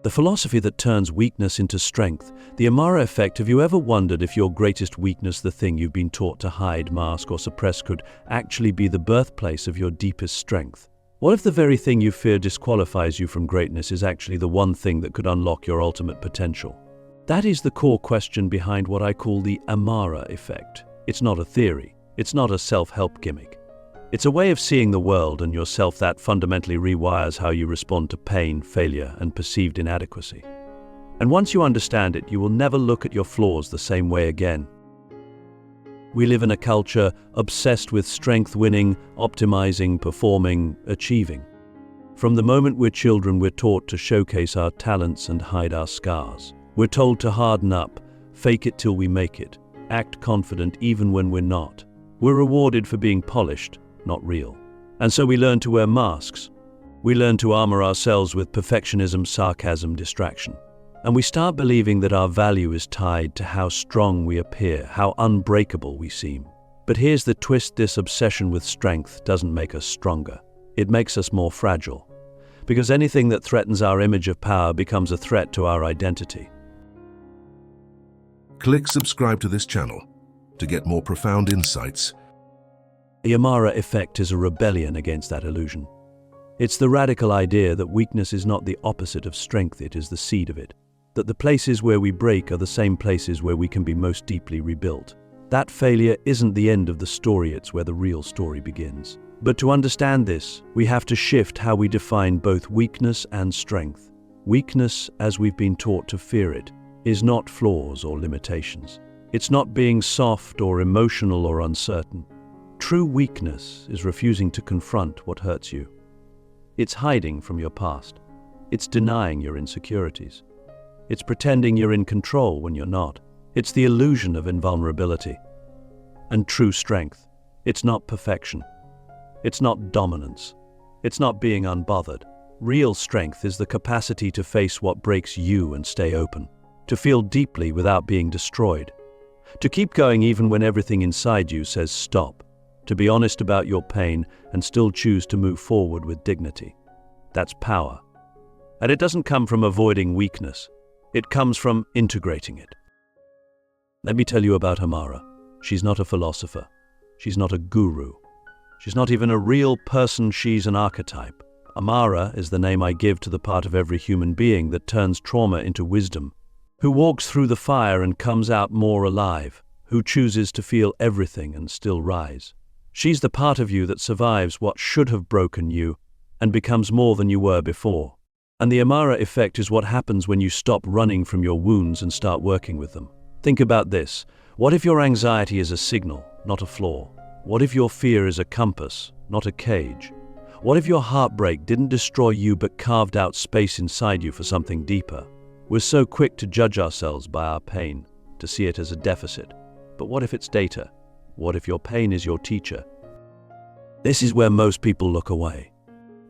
The philosophy that turns weakness into strength. The Amara Effect. Have you ever wondered if your greatest weakness, the thing you've been taught to hide, mask, or suppress, could actually be the birthplace of your deepest strength? What if the very thing you fear disqualifies you from greatness is actually the one thing that could unlock your ultimate potential? That is the core question behind what I call the Amara Effect. It's not a theory. It's not a self-help gimmick. It's a way of seeing the world and yourself that fundamentally rewires how you respond to pain, failure, and perceived inadequacy. And once you understand it, you will never look at your flaws the same way again. We live in a culture obsessed with strength, winning, optimizing, performing, achieving. From the moment we're children, we're taught to showcase our talents and hide our scars. We're told to harden up, fake it till we make it, act confident even when we're not. We're rewarded for being polished, not real. And so we learn to wear masks. We learn to armor ourselves with perfectionism, sarcasm, distraction. And we start believing that our value is tied to how strong we appear, how unbreakable we seem. But here's the twist: this obsession with strength doesn't make us stronger. It makes us more fragile. Because anything that threatens our image of power becomes a threat to our identity. Click subscribe to this channel to get more profound insights. The Amara Effect is a rebellion against that illusion. It's the radical idea that weakness is not the opposite of strength, it is the seed of it. That the places where we break are the same places where we can be most deeply rebuilt. That failure isn't the end of the story, it's where the real story begins. But to understand this, we have to shift how we define both weakness and strength. Weakness, as we've been taught to fear it, is not flaws or limitations. It's not being soft or emotional or uncertain. True weakness is refusing to confront what hurts you. It's hiding from your past. It's denying your insecurities. It's pretending you're in control when you're not. It's the illusion of invulnerability. And true strength, it's not perfection. It's not dominance. It's not being unbothered. Real strength is the capacity to face what breaks you and stay open. To feel deeply without being destroyed. To keep going even when everything inside you says stop. To be honest about your pain and still choose to move forward with dignity. That's power. And it doesn't come from avoiding weakness. It comes from integrating it. Let me tell you about Amara. She's not a philosopher. She's not a guru. She's not even a real person, she's an archetype. Amara is the name I give to the part of every human being that turns trauma into wisdom, who walks through the fire and comes out more alive, who chooses to feel everything and still rise. She's the part of you that survives what should have broken you and becomes more than you were before. And the Amara Effect is what happens when you stop running from your wounds and start working with them. Think about this. What if your anxiety is a signal, not a flaw? What if your fear is a compass, not a cage? What if your heartbreak didn't destroy you but carved out space inside you for something deeper? We're so quick to judge ourselves by our pain, to see it as a deficit. But what if it's data? What if your pain is your teacher? This is where most people look away.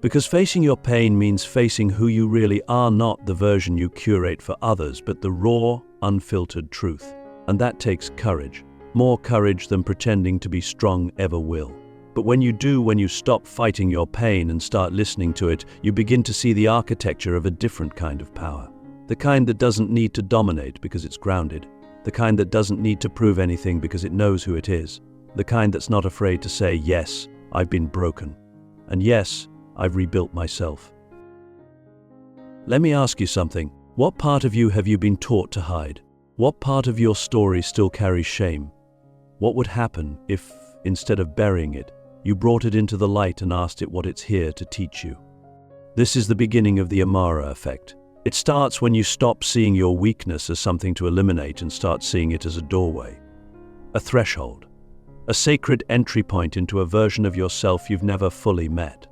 Because facing your pain means facing who you really are, not the version you curate for others, but the raw, unfiltered truth. And that takes courage. More courage than pretending to be strong ever will. But when you do, when you stop fighting your pain and start listening to it, you begin to see the architecture of a different kind of power. The kind that doesn't need to dominate because it's grounded. The kind that doesn't need to prove anything because it knows who it is. The kind that's not afraid to say, yes, I've been broken. And yes, I've rebuilt myself. Let me ask you something. What part of you have you been taught to hide? What part of your story still carries shame? What would happen if, instead of burying it, you brought it into the light and asked it what it's here to teach you? This is the beginning of the Amara Effect. It starts when you stop seeing your weakness as something to eliminate and start seeing it as a doorway, a threshold, a sacred entry point into a version of yourself you've never fully met.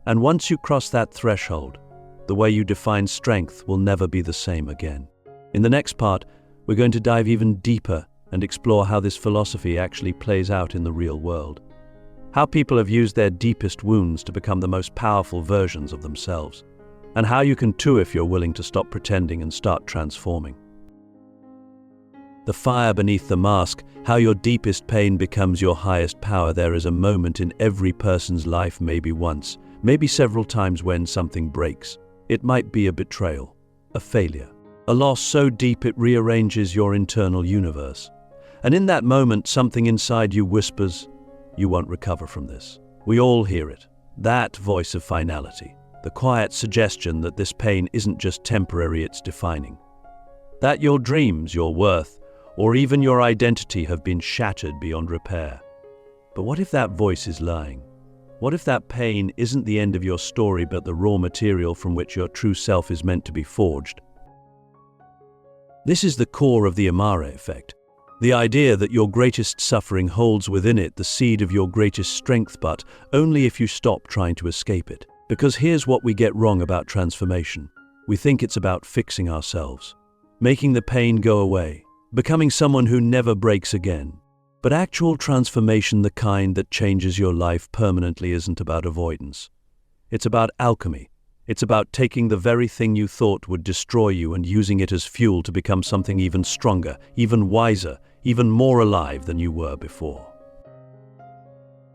And once you cross that threshold, the way you define strength will never be the same again. In the next part, we're going to dive even deeper and explore how this philosophy actually plays out in the real world. How people have used their deepest wounds to become the most powerful versions of themselves. And how you can too if you're willing to stop pretending and start transforming. The fire beneath the mask, how your deepest pain becomes your highest power. There is a moment in every person's life, maybe once, maybe several times, when something breaks. It might be a betrayal. a failure, a loss so deep it rearranges your internal universe. And in that moment, something inside you whispers, "You won't recover from this." We all hear it, that voice of finality, the quiet suggestion that this pain isn't just temporary, it's defining. That your dreams, your worth, or even your identity have been shattered beyond repair. But what if that voice is lying? What if that pain isn't the end of your story but the raw material from which your true self is meant to be forged? This is the core of the Amara Effect. The idea that your greatest suffering holds within it the seed of your greatest strength, but only if you stop trying to escape it. Because here's what we get wrong about transformation. We think it's about fixing ourselves, making the pain go away, becoming someone who never breaks again. But actual transformation, the kind that changes your life permanently, isn't about avoidance. It's about alchemy. It's about taking the very thing you thought would destroy you and using it as fuel to become something even stronger, even wiser, even more alive than you were before.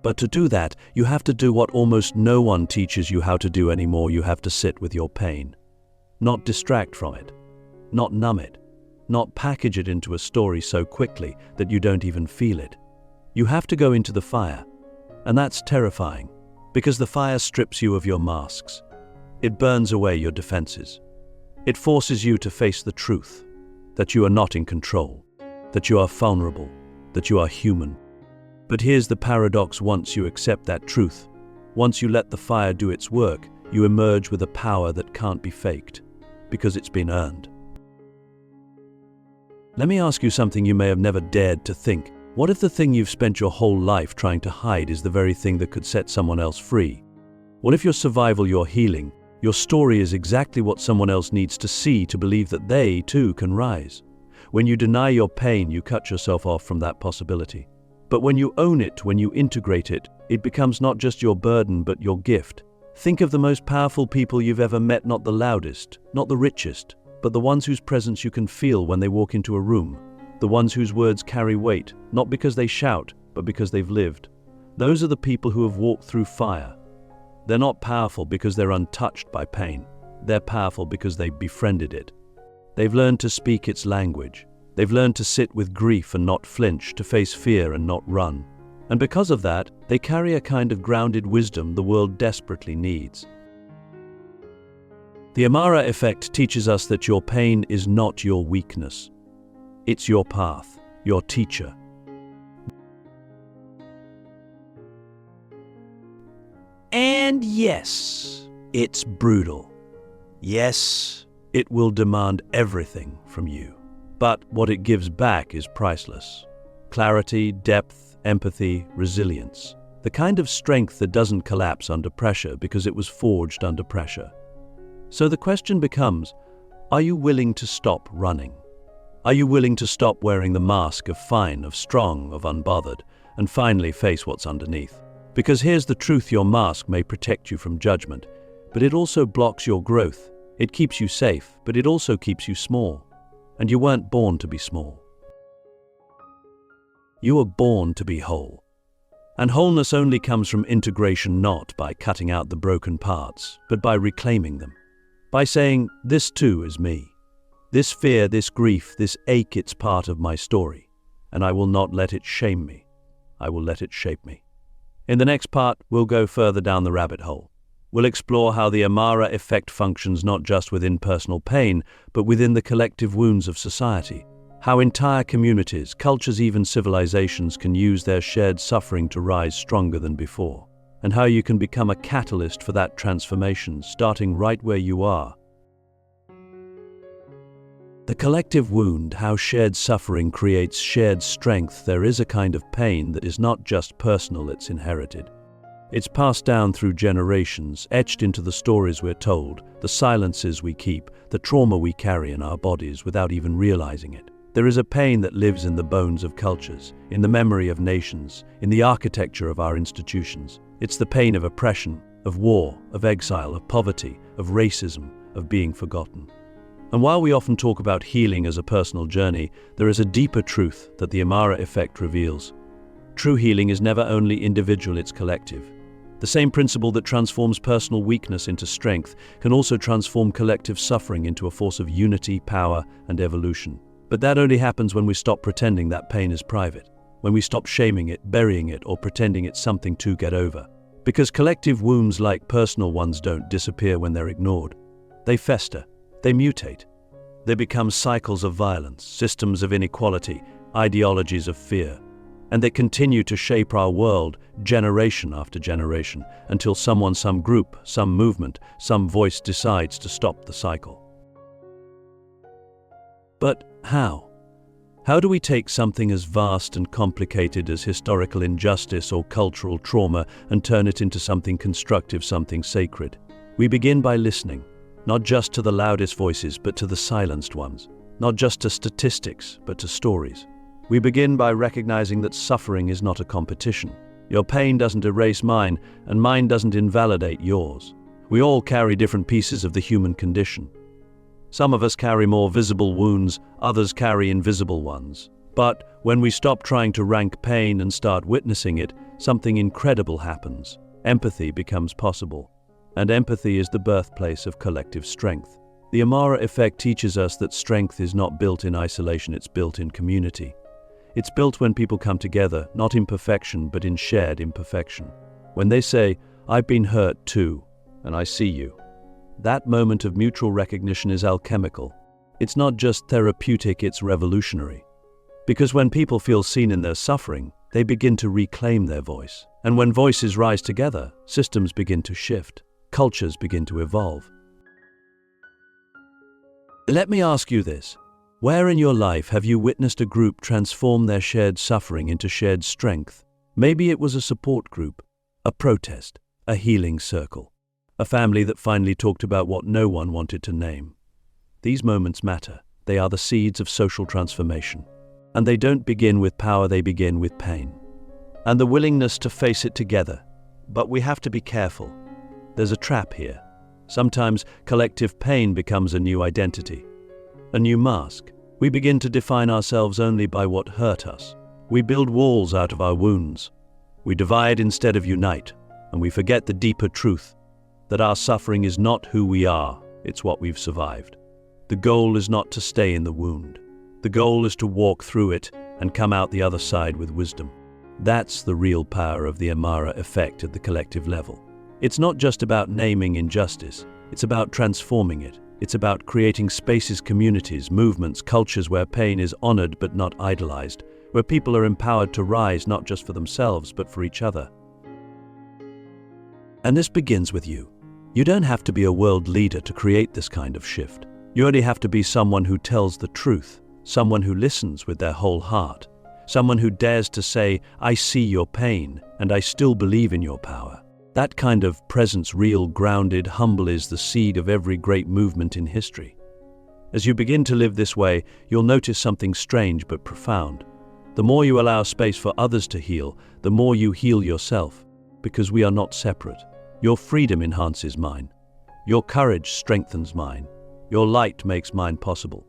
But to do that, you have to do what almost no one teaches you how to do anymore. You have to sit with your pain. Not distract from it. Not numb it. Not package it into a story so quickly that you don't even feel it. You have to go into the fire. And that's terrifying, because the fire strips you of your masks. It burns away your defenses. It forces you to face the truth, that you are not in control, that you are vulnerable, that you are human. But here's the paradox: once you accept that truth, once you let the fire do its work, you emerge with a power that can't be faked, because it's been earned. Let me ask you something you may have never dared to think. What if the thing you've spent your whole life trying to hide is the very thing that could set someone else free? What if your survival, your healing, your story is exactly what someone else needs to see to believe that they, too, can rise? When you deny your pain, you cut yourself off from that possibility. But when you own it, when you integrate it, it becomes not just your burden, but your gift. Think of the most powerful people you've ever met, not the loudest, not the richest, but the ones whose presence you can feel when they walk into a room. The ones whose words carry weight, not because they shout, but because they've lived. Those are the people who have walked through fire. They're not powerful because they're untouched by pain. They're powerful because they've befriended it. They've learned to speak its language. They've learned to sit with grief and not flinch, to face fear and not run. And because of that, they carry a kind of grounded wisdom the world desperately needs. The Amara Effect teaches us that your pain is not your weakness. It's your path, your teacher. And yes, it's brutal. Yes, it will demand everything from you. But what it gives back is priceless. Clarity, depth, empathy, resilience. The kind of strength that doesn't collapse under pressure because it was forged under pressure. So the question becomes, are you willing to stop running? Are you willing to stop wearing the mask of fine, of strong, of unbothered, and finally face what's underneath? Because here's the truth: your mask may protect you from judgment, but it also blocks your growth. It keeps you safe, but it also keeps you small. And you weren't born to be small. You were born to be whole. And wholeness only comes from integration, not by cutting out the broken parts, but by reclaiming them. By saying, this too is me. This fear, this grief, this ache, it's part of my story. And I will not let it shame me. I will let it shape me. In the next part, we'll go further down the rabbit hole. We'll explore how the Amara Effect functions not just within personal pain, but within the collective wounds of society. How entire communities, cultures, even civilizations can use their shared suffering to rise stronger than before. And how you can become a catalyst for that transformation, starting right where you are. The collective wound, how shared suffering creates shared strength. There is a kind of pain that is not just personal, it's inherited. It's passed down through generations, etched into the stories we're told, the silences we keep, the trauma we carry in our bodies without even realizing it. There is a pain that lives in the bones of cultures, in the memory of nations, in the architecture of our institutions. It's the pain of oppression, of war, of exile, of poverty, of racism, of being forgotten. And while we often talk about healing as a personal journey, there is a deeper truth that the Amara Effect reveals. True healing is never only individual, it's collective. The same principle that transforms personal weakness into strength can also transform collective suffering into a force of unity, power, and evolution. But that only happens when we stop pretending that pain is private, when we stop shaming it, burying it, or pretending it's something to get over. Because collective wounds like personal ones don't disappear when they're ignored. They fester, they mutate. They become cycles of violence, systems of inequality, ideologies of fear. And they continue to shape our world generation after generation until someone, some group, some movement, some voice decides to stop the cycle. But how? How do we take something as vast and complicated as historical injustice or cultural trauma and turn it into something constructive, something sacred? We begin by listening, not just to the loudest voices, but to the silenced ones, not just to statistics, but to stories. We begin by recognizing that suffering is not a competition. Your pain doesn't erase mine, and mine doesn't invalidate yours. We all carry different pieces of the human condition. Some of us carry more visible wounds, others carry invisible ones. But when we stop trying to rank pain and start witnessing it, something incredible happens. Empathy becomes possible. And empathy is the birthplace of collective strength. The Amara Effect teaches us that strength is not built in isolation, it's built in community. It's built when people come together, not in perfection, but in shared imperfection. When they say, "I've been hurt too, and I see you." That moment of mutual recognition is alchemical. It's not just therapeutic, it's revolutionary. Because when people feel seen in their suffering, they begin to reclaim their voice. And when voices rise together, systems begin to shift, cultures begin to evolve. Let me ask you this. Where in your life have you witnessed a group transform their shared suffering into shared strength? Maybe it was a support group, a protest, a healing circle, a family that finally talked about what no one wanted to name. These moments matter. They are the seeds of social transformation. And they don't begin with power, they begin with pain. And the willingness to face it together. But we have to be careful. There's a trap here. Sometimes collective pain becomes a new identity, a new mask. We begin to define ourselves only by what hurt us. We build walls out of our wounds. We divide instead of unite, and we forget the deeper truth, that our suffering is not who we are, it's what we've survived. The goal is not to stay in the wound. The goal is to walk through it and come out the other side with wisdom. That's the real power of the Amara Effect at the collective level. It's not just about naming injustice, it's about transforming it. It's about creating spaces, communities, movements, cultures where pain is honored but not idolized, where people are empowered to rise not just for themselves but for each other. And this begins with you. You don't have to be a world leader to create this kind of shift. You only have to be someone who tells the truth, someone who listens with their whole heart, someone who dares to say, "I see your pain, and I still believe in your power." That kind of presence, real, grounded, humble, is the seed of every great movement in history. As you begin to live this way, you'll notice something strange but profound. The more you allow space for others to heal, the more you heal yourself, because we are not separate. Your freedom enhances mine. Your courage strengthens mine. Your light makes mine possible.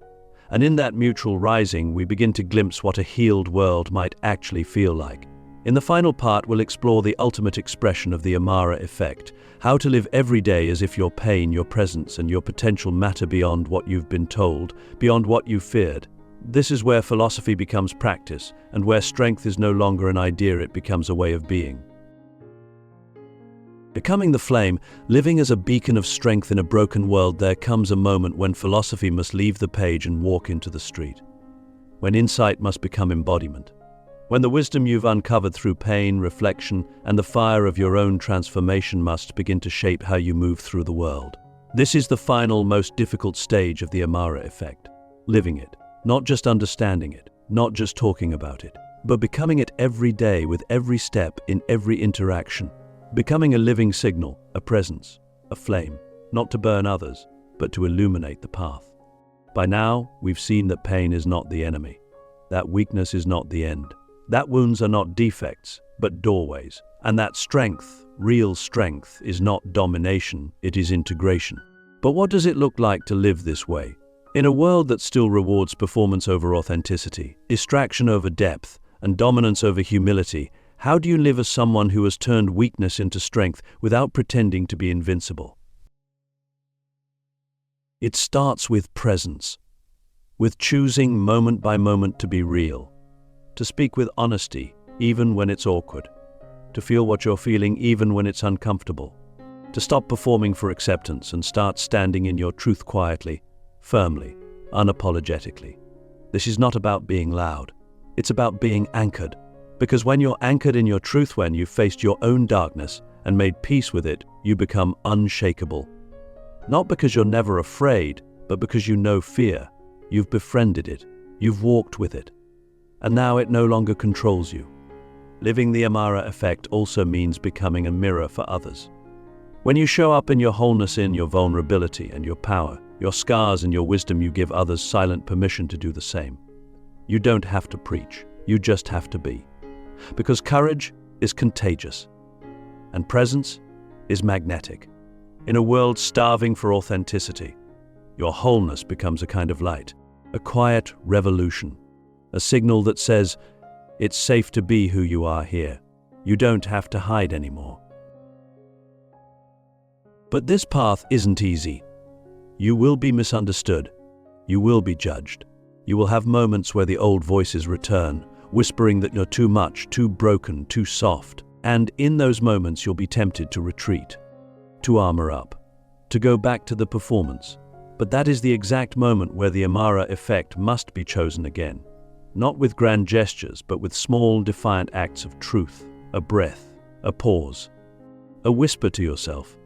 And in that mutual rising, we begin to glimpse what a healed world might actually feel like. In the final part, we'll explore the ultimate expression of the Amara Effect, how to live every day as if your pain, your presence, and your potential matter beyond what you've been told, beyond what you feared. This is where philosophy becomes practice, and where strength is no longer an idea, it becomes a way of being. Becoming the flame, living as a beacon of strength in a broken world, there comes a moment when philosophy must leave the page and walk into the street. When insight must become embodiment. When the wisdom you've uncovered through pain, reflection, and the fire of your own transformation must begin to shape how you move through the world. This is the final, most difficult stage of the Amara Effect. Living it, not just understanding it, not just talking about it, but becoming it every day with every step in every interaction. Becoming a living signal, a presence, a flame, not to burn others, but to illuminate the path. By now, we've seen that pain is not the enemy. That weakness is not the end. That wounds are not defects, but doorways. And that strength, real strength, is not domination, it is integration. But what does it look like to live this way? In a world that still rewards performance over authenticity, distraction over depth, and dominance over humility, How do you live as someone who has turned weakness into strength without pretending to be invincible? It starts with presence, with choosing moment by moment to be real, to speak with honesty even when it's awkward, to feel what you're feeling even when it's uncomfortable, to stop performing for acceptance and start standing in your truth quietly, firmly, unapologetically. This is not about being loud. It's about being anchored. Because when you're anchored in your truth, when you've faced your own darkness and made peace with it, you become unshakable. Not because you're never afraid, but because you know fear. You've befriended it. You've walked with it. And now it no longer controls you. Living the Amara Effect also means becoming a mirror for others. When you show up in your wholeness, in your vulnerability and your power, your scars and your wisdom, you give others silent permission to do the same. You don't have to preach. You just have to be. Because courage is contagious, and presence is magnetic. In a world starving for authenticity, your wholeness becomes a kind of light, a quiet revolution, a signal that says, it's safe to be who you are here. You don't have to hide anymore. But this path isn't easy. You will be misunderstood. You will be judged. You will have moments where the old voices return, whispering that you're too much, too broken, too soft. And in those moments, you'll be tempted to retreat, to armor up, to go back to the performance. But that is the exact moment where the Amara Effect must be chosen again. Not with grand gestures, but with small, defiant acts of truth, a breath, a pause, a whisper to yourself.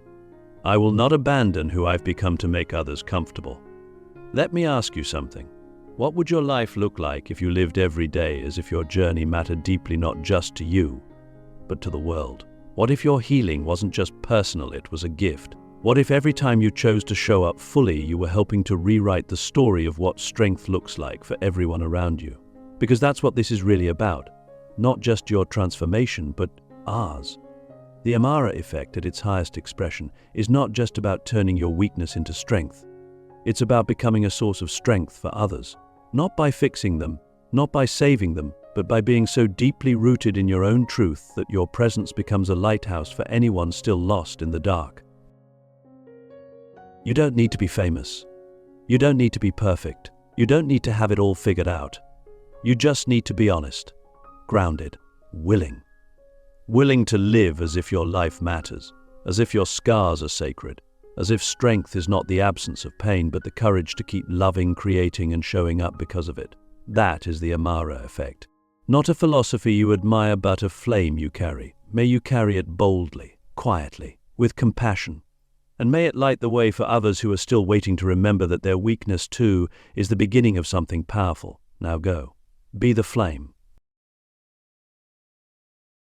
I will not abandon who I've become to make others comfortable. Let me ask you something. What would your life look like if you lived every day as if your journey mattered deeply not just to you, but to the world? What if your healing wasn't just personal, it was a gift? What if every time you chose to show up fully, you were helping to rewrite the story of what strength looks like for everyone around you? Because that's what this is really about. Not just your transformation, but ours. The Amara Effect at its highest expression is not just about turning your weakness into strength. It's about becoming a source of strength for others. Not by fixing them, not by saving them, but by being so deeply rooted in your own truth that your presence becomes a lighthouse for anyone still lost in the dark. You don't need to be famous. You don't need to be perfect. You don't need to have it all figured out. You just need to be honest, grounded, willing. Willing to live as if your life matters, as if your scars are sacred, as if strength is not the absence of pain, but the courage to keep loving, creating, and showing up because of it. That is the Amara Effect. Not a philosophy you admire, but a flame you carry. May you carry it boldly, quietly, with compassion. And may it light the way for others who are still waiting to remember that their weakness too is the beginning of something powerful. Now go. Be the flame.